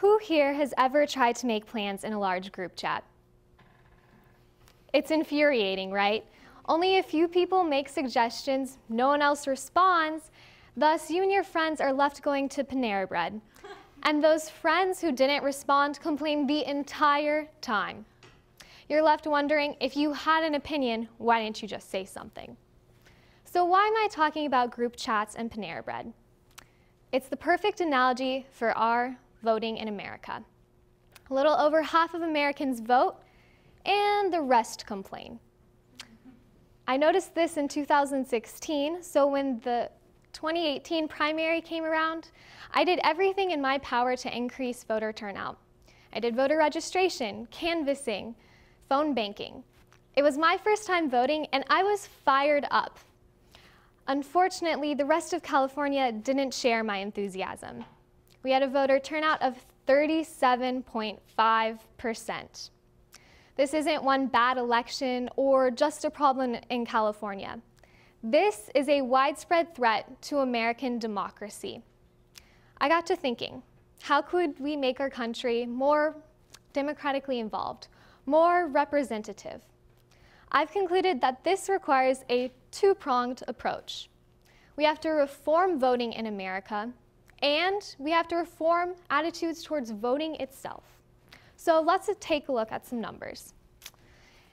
Who here has ever tried to make plans in a large group chat? It's infuriating, right? Only a few people make suggestions, no one else responds, thus you and your friends are left going to Panera Bread. And those friends who didn't respond complained the entire time. You're left wondering, if you had an opinion, why didn't you just say something? So why am I talking about group chats and Panera Bread? It's the perfect analogy for our voting in America. A little over half of Americans vote, and the rest complain. I noticed this in 2016, so when the 2018 primary came around, I did everything in my power to increase voter turnout. I did voter registration, canvassing, phone banking. It was my first time voting, and I was fired up. Unfortunately, the rest of California didn't share my enthusiasm. We had a voter turnout of 37.5%. This isn't one bad election or just a problem in California. This is a widespread threat to American democracy. I got to thinking, how could we make our country more democratically involved, more representative? I've concluded that this requires a two-pronged approach. We have to reform voting in America, and we have to reform attitudes towards voting itself. So let's take a look at some numbers.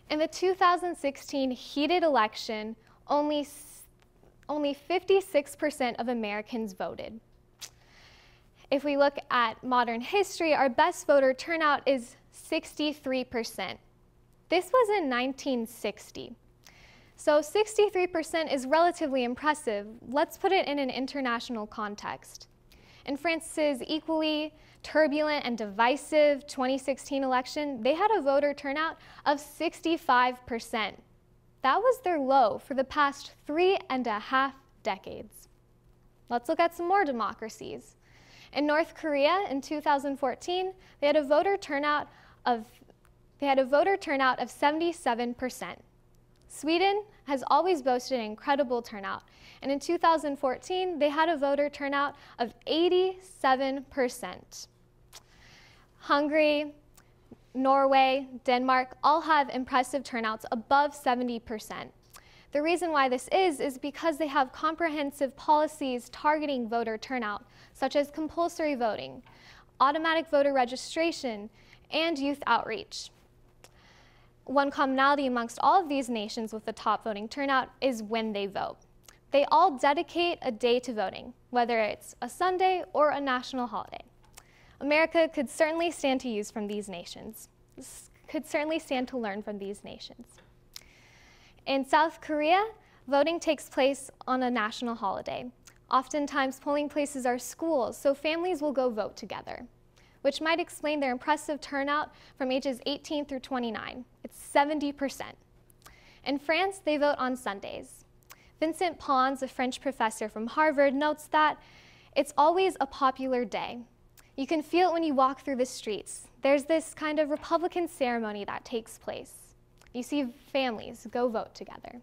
In the 2016 heated election, only 56% of Americans voted. If we look at modern history, our best voter turnout is 63%. This was in 1960. So 63% is relatively impressive. Let's put it in an international context. In France's equally turbulent and divisive 2016 election, they had a voter turnout of 65%. That was their low for the past 3.5 decades. Let's look at some more democracies. In North Korea in 2014, they had a voter turnout of 77%. Sweden has always boasted an incredible turnout, and in 2014, they had a voter turnout of 87%. Hungary, Norway, Denmark all have impressive turnouts above 70%. The reason why this is because they have comprehensive policies targeting voter turnout, such as compulsory voting, automatic voter registration, and youth outreach. One commonality amongst all of these nations with the top voting turnout is when they vote. They all dedicate a day to voting, whether it's a Sunday or a national holiday. America could certainly stand to use from these nations. Could certainly stand to learn from these nations. In South Korea, voting takes place on a national holiday. Oftentimes, polling places are schools, so families will go vote together, which might explain their impressive turnout from ages 18 through 29. It's 70%. In France, they vote on Sundays. Vincent Pons, a French professor from Harvard, notes that it's always a popular day. You can feel it when you walk through the streets. There's this kind of Republican ceremony that takes place. You see families go vote together.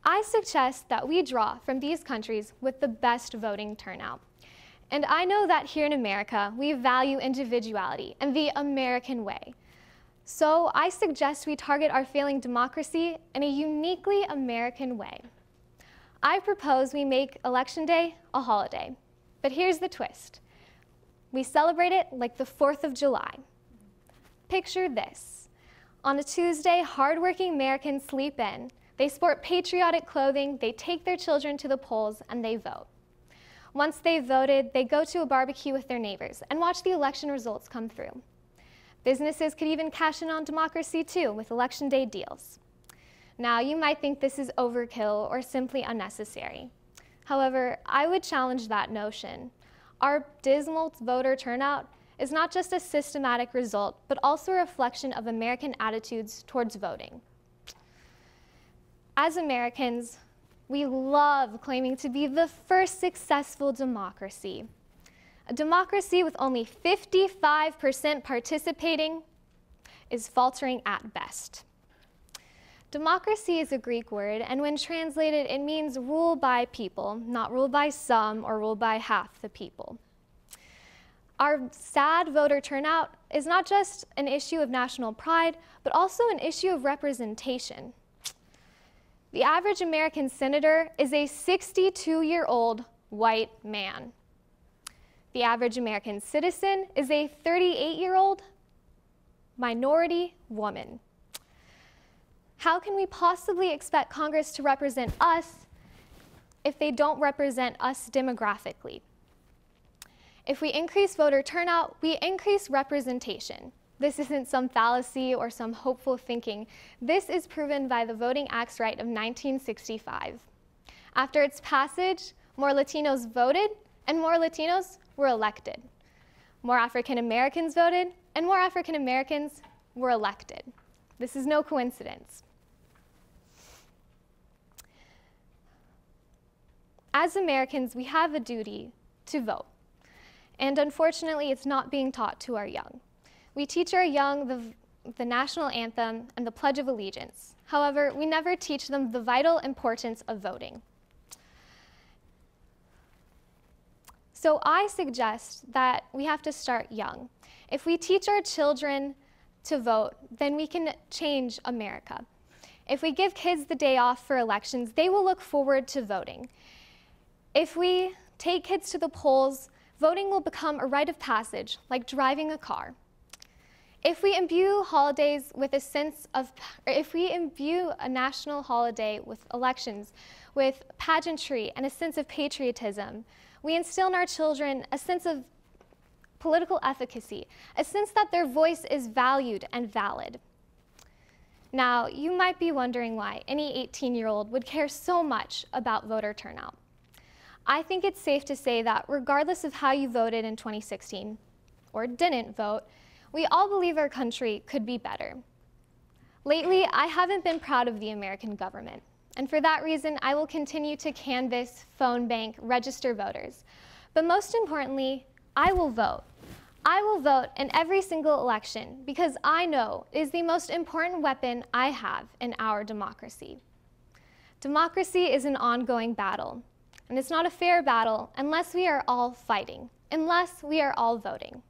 I suggest that we draw from these countries with the best voting turnout. And I know that here in America, we value individuality and the American way. So I suggest we target our failing democracy in a uniquely American way. I propose we make Election Day a holiday. But here's the twist. We celebrate it like the 4th of July. Picture this. On a Tuesday, hardworking Americans sleep in. They sport patriotic clothing, they take their children to the polls, and they vote. Once they've voted, they go to a barbecue with their neighbors and watch the election results come through. Businesses could even cash in on democracy too with Election Day deals. Now, you might think this is overkill or simply unnecessary. However, I would challenge that notion. Our dismal voter turnout is not just a systematic result, but also a reflection of American attitudes towards voting. As Americans, we love claiming to be the first successful democracy. A democracy with only 55% participating is faltering at best. Democracy is a Greek word, and when translated, it means rule by people, not rule by some or rule by half the people. Our sad voter turnout is not just an issue of national pride, but also an issue of representation. The average American senator is a 62-year-old white man. The average American citizen is a 38-year-old minority woman. How can we possibly expect Congress to represent us if they don't represent us demographically? If we increase voter turnout, we increase representation. This isn't some fallacy or some hopeful thinking. This is proven by the Voting Acts Right of 1965. After its passage, more Latinos voted and more Latinos were elected. More African Americans voted and more African Americans were elected. This is no coincidence. As Americans, we have a duty to vote. And unfortunately, it's not being taught to our young. We teach our young the national anthem and the Pledge of Allegiance. However, we never teach them the vital importance of voting. So I suggest that we have to start young. If we teach our children to vote, then we can change America. If we give kids the day off for elections, they will look forward to voting. If we take kids to the polls, voting will become a rite of passage, like driving a car. If we imbue holidays with a sense of, if we imbue a national holiday with elections, with pageantry and a sense of patriotism, we instill in our children a sense of political efficacy, a sense that their voice is valued and valid. Now, you might be wondering why any 18-year-old would care so much about voter turnout. I think it's safe to say that regardless of how you voted in 2016, or didn't vote, we all believe our country could be better. Lately, I haven't been proud of the American government, and for that reason, I will continue to canvass, phone bank, register voters. But most importantly, I will vote. I will vote in every single election because I know it is the most important weapon I have in our democracy. Democracy is an ongoing battle. And it's not a fair battle unless we are all fighting, unless we are all voting.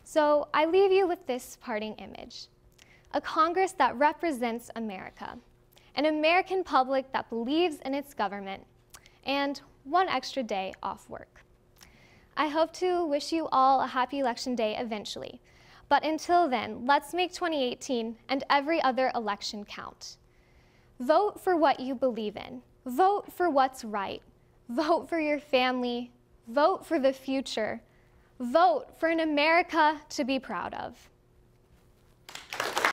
So I leave you with this parting image, a Congress that represents America, an American public that believes in its government, and one extra day off work. I hope to wish you all a happy election day eventually, but until then, let's make 2018 and every other election count. Vote for what you believe in. Vote for what's right. Vote for your family. Vote for the future. Vote for an America to be proud of.